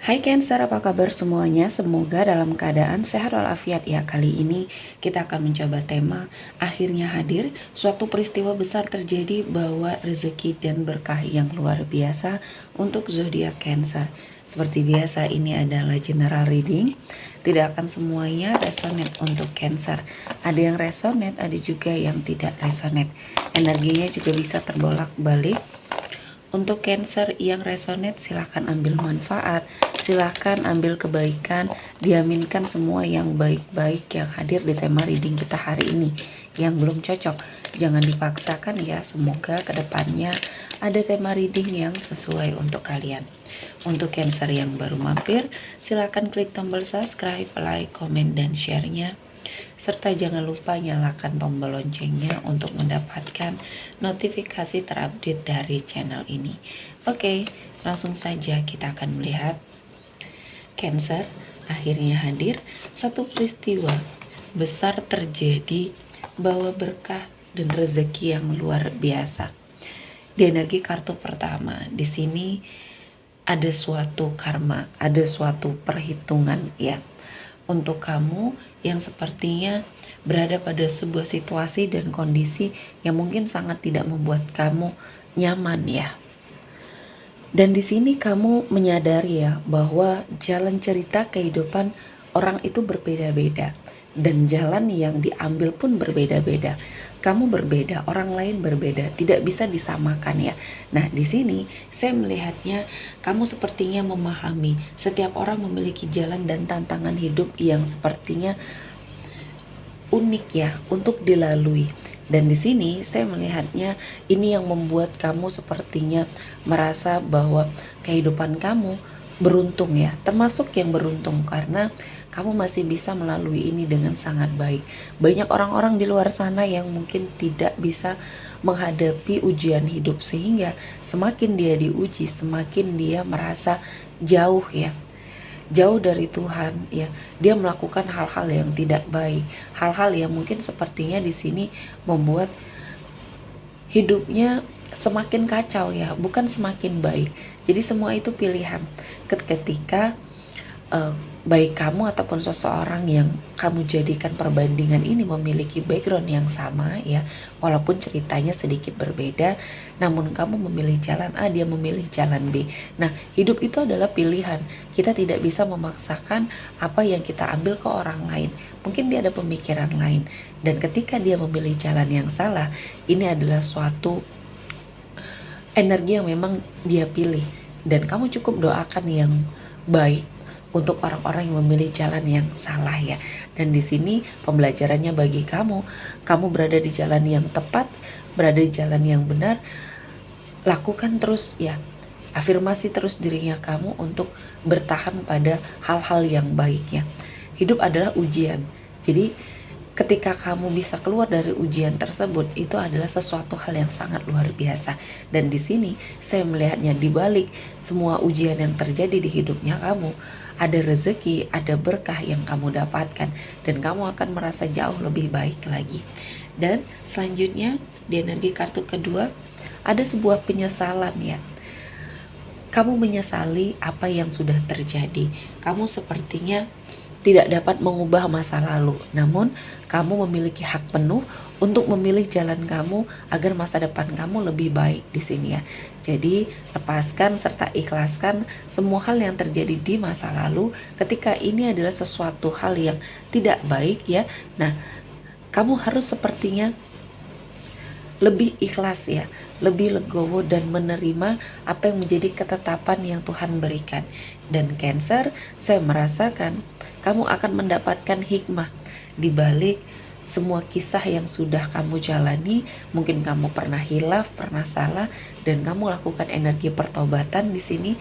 Hai Cancer, apa kabar semuanya? Semoga dalam keadaan sehat walafiat ya. Kali ini kita akan mencoba tema akhirnya hadir. Suatu peristiwa besar terjadi bahwa rezeki dan berkah yang luar biasa untuk zodiak Cancer. Seperti biasa ini adalah general reading. Tidak akan semuanya resonate untuk Cancer. Ada yang resonate, ada juga yang tidak resonate. Energinya juga bisa terbolak-balik. Untuk Cancer yang resonate, silahkan ambil manfaat, silahkan ambil kebaikan, diaminkan semua yang baik-baik yang hadir di tema reading kita hari ini. Yang belum cocok, jangan dipaksakan ya, semoga kedepannya ada tema reading yang sesuai untuk kalian. Untuk Cancer yang baru mampir, silahkan klik tombol subscribe, like, komen, dan share-nya. Serta jangan lupa nyalakan tombol loncengnya untuk mendapatkan notifikasi terupdate dari channel ini. Oke, langsung saja kita akan melihat Cancer akhirnya hadir. Satu peristiwa besar terjadi, bawa berkah dan rezeki yang luar biasa. Di energi kartu pertama, di sini ada suatu karma, ada suatu perhitungan ya. Untuk kamu yang sepertinya berada pada sebuah situasi dan kondisi yang mungkin sangat tidak membuat kamu nyaman ya. Dan di sini kamu menyadari ya bahwa jalan cerita kehidupan orang itu berbeda-beda dan jalan yang diambil pun berbeda-beda. Kamu berbeda, orang lain berbeda, tidak bisa disamakan ya. Nah, di sini saya melihatnya kamu sepertinya memahami setiap orang memiliki jalan dan tantangan hidup yang sepertinya unik ya untuk dilalui. Dan di sini saya melihatnya ini yang membuat kamu sepertinya merasa bahwa kehidupan kamu beruntung ya, termasuk yang beruntung karena kamu masih bisa melalui ini dengan sangat baik. Banyak orang-orang di luar sana yang mungkin tidak bisa menghadapi ujian hidup, sehingga semakin dia diuji, semakin dia merasa jauh ya, jauh dari Tuhan ya. Dia melakukan hal-hal yang tidak baik, hal-hal yang mungkin sepertinya di sini membuat hidupnya semakin kacau ya, bukan semakin baik. Jadi semua itu pilihan. Ketika baik kamu ataupun seseorang yang kamu jadikan perbandingan ini memiliki background yang sama ya, walaupun ceritanya sedikit berbeda, namun kamu memilih jalan A, dia memilih jalan B. Nah, hidup itu adalah pilihan. Kita tidak bisa memaksakan apa yang kita ambil ke orang lain. Mungkin dia ada pemikiran lain, dan ketika dia memilih jalan yang salah, ini adalah suatu energi yang memang dia pilih, dan kamu cukup doakan yang baik untuk orang-orang yang memilih jalan yang salah ya. Dan di sini pembelajarannya bagi kamu, kamu berada di jalan yang tepat, berada di jalan yang benar, lakukan terus ya. Afirmasi terus dirinya kamu untuk bertahan pada hal-hal yang baiknya. Hidup adalah ujian. Jadi ketika kamu bisa keluar dari ujian tersebut, itu adalah sesuatu hal yang sangat luar biasa. Dan di sini saya melihatnya di balik semua ujian yang terjadi di hidupnya kamu, ada rezeki, ada berkah yang kamu dapatkan, dan kamu akan merasa jauh lebih baik lagi. Dan selanjutnya di energi kartu kedua ada sebuah penyesalan ya. Kamu menyesali apa yang sudah terjadi. Kamu sepertinya tidak dapat mengubah masa lalu, namun kamu memiliki hak penuh untuk memilih jalan kamu agar masa depan kamu lebih baik di sini ya. Jadi lepaskan serta ikhlaskan semua hal yang terjadi di masa lalu ketika ini adalah sesuatu hal yang tidak baik ya. Nah, kamu harus sepertinya lebih ikhlas ya, lebih legowo dan menerima apa yang menjadi ketetapan yang Tuhan berikan. Dan Cancer, saya merasakan kamu akan mendapatkan hikmah di balik semua kisah yang sudah kamu jalani. Mungkin kamu pernah hilaf, pernah salah, dan kamu lakukan energi pertobatan di sini.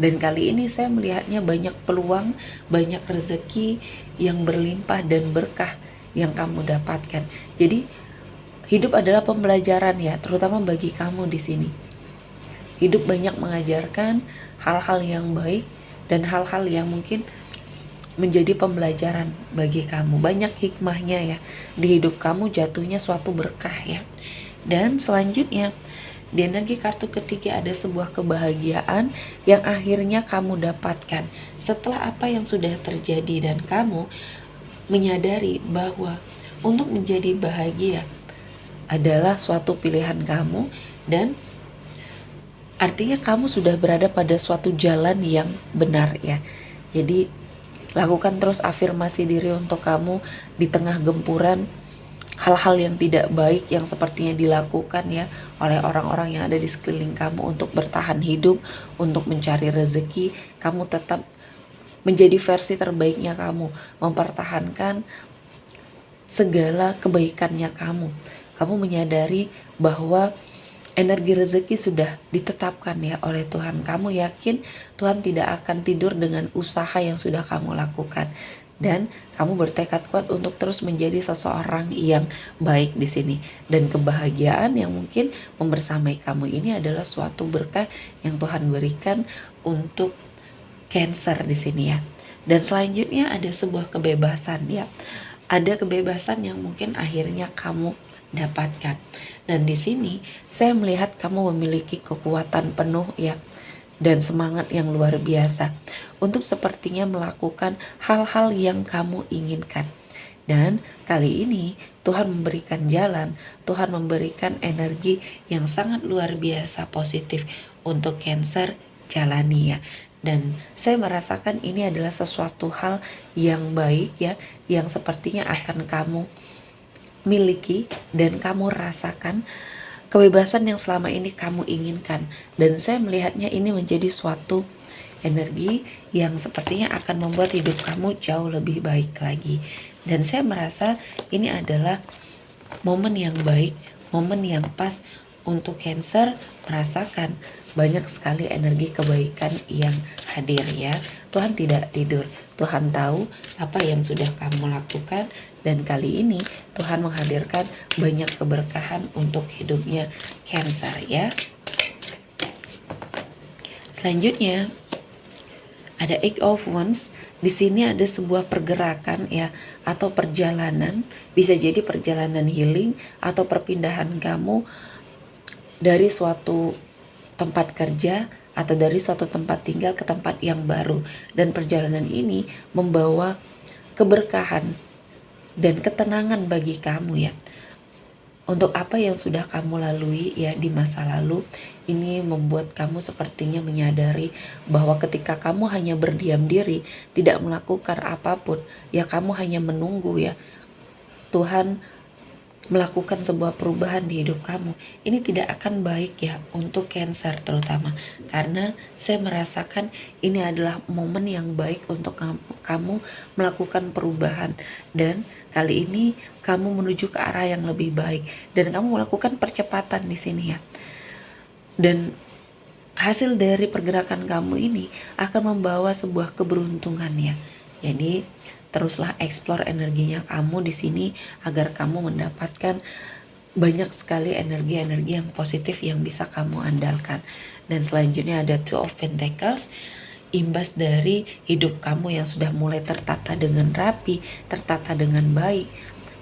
Dan kali ini saya melihatnya banyak peluang, banyak rezeki yang berlimpah dan berkah yang kamu dapatkan. Jadi hidup adalah pembelajaran ya, terutama bagi kamu di sini. Hidup banyak mengajarkan hal-hal yang baik dan hal-hal yang mungkin menjadi pembelajaran bagi kamu. Banyak hikmahnya ya. Di hidup kamu jatuhnya suatu berkah ya. Dan selanjutnya Di energi kartu ketiga ada sebuah kebahagiaan yang akhirnya kamu dapatkan setelah apa yang sudah terjadi, dan kamu menyadari bahwa untuk menjadi bahagia adalah suatu pilihan kamu, dan artinya kamu sudah berada pada suatu jalan yang benar ya. Jadi lakukan terus afirmasi diri untuk kamu di tengah gempuran hal-hal yang tidak baik yang sepertinya dilakukan ya oleh orang-orang yang ada di sekeliling kamu untuk bertahan hidup, untuk mencari rezeki. Kamu tetap menjadi versi terbaiknya kamu, mempertahankan segala kebaikannya kamu. Kamu menyadari bahwa energi rezeki sudah ditetapkan ya oleh Tuhan. Kamu yakin Tuhan tidak akan tidur dengan usaha yang sudah kamu lakukan. Dan kamu bertekad kuat untuk terus menjadi seseorang yang baik di sini. Dan kebahagiaan yang mungkin membersamai kamu ini adalah suatu berkah yang Tuhan berikan untuk Cancer di sini ya. Dan selanjutnya ada sebuah kebebasan ya. Ada kebebasan yang mungkin akhirnya kamu dapatkan. Dan di sini saya melihat kamu memiliki kekuatan penuh ya, dan semangat yang luar biasa untuk sepertinya melakukan hal-hal yang kamu inginkan. Dan kali ini Tuhan memberikan jalan, Tuhan memberikan energi yang sangat luar biasa positif untuk Cancer jalani ya. Dan saya merasakan ini adalah sesuatu hal yang baik ya, yang sepertinya akan kamu miliki dan kamu rasakan kebebasan yang selama ini kamu inginkan. Dan saya melihatnya ini menjadi suatu energi yang sepertinya akan membuat hidup kamu jauh lebih baik lagi. Dan saya merasa ini adalah momen yang baik, momen yang pas untuk Cancer merasakan banyak sekali energi kebaikan yang hadir ya. Tuhan tidak tidur, Tuhan tahu apa yang sudah kamu lakukan, dan kali ini Tuhan menghadirkan banyak keberkahan untuk hidupnya Cancer ya. Selanjutnya ada Eight of Wands. Di sini ada sebuah pergerakan ya, atau perjalanan, bisa jadi perjalanan healing atau perpindahan kamu dari suatu tempat kerja atau dari suatu tempat tinggal ke tempat yang baru. Dan perjalanan ini membawa keberkahan dan ketenangan bagi kamu ya. Untuk apa yang sudah kamu lalui ya di masa lalu, ini membuat kamu sepertinya menyadari bahwa ketika kamu hanya berdiam diri, tidak melakukan apapun, ya kamu hanya menunggu ya Tuhan melakukan sebuah perubahan di hidup kamu. Ini tidak akan baik ya untuk Cancer terutama, karena saya merasakan ini adalah momen yang baik untuk kamu melakukan perubahan, dan kali ini kamu menuju ke arah yang lebih baik dan kamu melakukan percepatan di sini ya. Dan hasil dari pergerakan kamu ini akan membawa sebuah keberuntungan ya. Jadi teruslah explore energinya kamu di sini agar kamu mendapatkan banyak sekali energi-energi yang positif yang bisa kamu andalkan. Dan selanjutnya ada Two of Pentacles, imbas dari hidup kamu yang sudah mulai tertata dengan rapi, tertata dengan baik.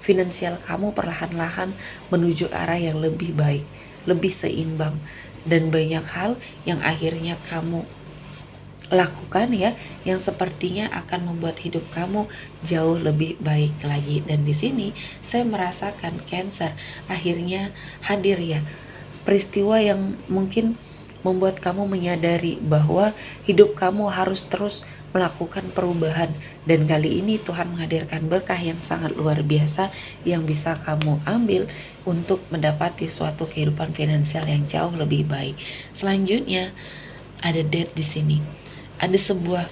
Finansial kamu perlahan-lahan menuju arah yang lebih baik, lebih seimbang, dan banyak hal yang akhirnya kamu lakukan ya, yang sepertinya akan membuat hidup kamu jauh lebih baik lagi. Dan di sini saya merasakan Cancer akhirnya hadir ya, peristiwa yang mungkin membuat kamu menyadari bahwa hidup kamu harus terus melakukan perubahan. Dan kali ini Tuhan menghadirkan berkah yang sangat luar biasa yang bisa kamu ambil untuk mendapati suatu kehidupan finansial yang jauh lebih baik. Selanjutnya ada Death di sini. Ada sebuah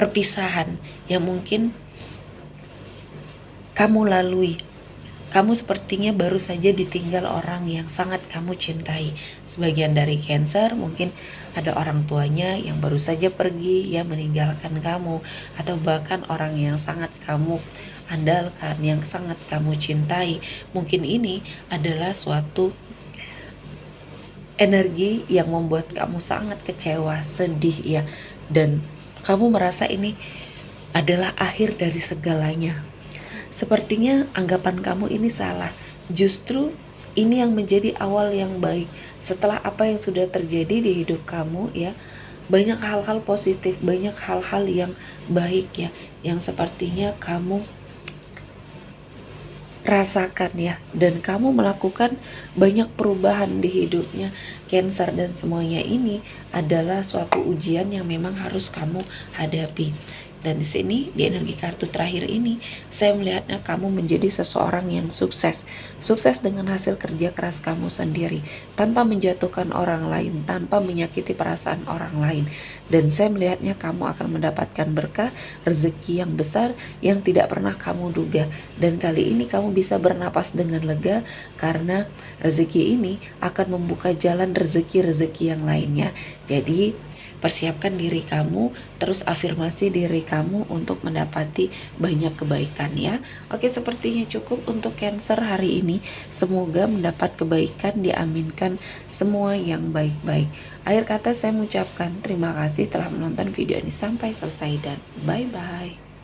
perpisahan yang mungkin kamu lalui. Kamu sepertinya baru saja ditinggal orang yang sangat kamu cintai. Sebagian dari Cancer mungkin ada orang tuanya yang baru saja pergi ya, meninggalkan kamu, atau bahkan orang yang sangat kamu andalkan, yang sangat kamu cintai. Mungkin ini adalah suatu energi yang membuat kamu sangat kecewa, sedih ya, dan kamu merasa ini adalah akhir dari segalanya. Sepertinya anggapan kamu ini salah. Justru Ini yang menjadi awal yang baik. Setelah apa yang sudah terjadi di hidup kamu ya, banyak hal-hal positif, banyak hal-hal yang baik ya, yang sepertinya kamu rasakan ya, dan kamu melakukan banyak perubahan di hidupnya. Cancer dan semuanya ini adalah suatu ujian yang memang harus kamu hadapi. Dan di sini di energi kartu terakhir ini saya melihatnya kamu menjadi seseorang yang sukses. Sukses dengan hasil kerja keras kamu sendiri, tanpa menjatuhkan orang lain, tanpa menyakiti perasaan orang lain. Dan saya melihatnya kamu akan mendapatkan berkah, rezeki yang besar yang tidak pernah kamu duga. Dan kali ini kamu bisa bernapas dengan lega karena rezeki ini akan membuka jalan rezeki-rezeki yang lainnya. Jadi persiapkan diri kamu, terus afirmasi diri kamu untuk mendapati banyak kebaikan ya. Oke, sepertinya cukup untuk Cancer hari ini. Semoga mendapat kebaikan, diaminkan semua yang baik-baik. Akhir kata saya mengucapkan terima kasih telah menonton video ini sampai selesai dan bye-bye.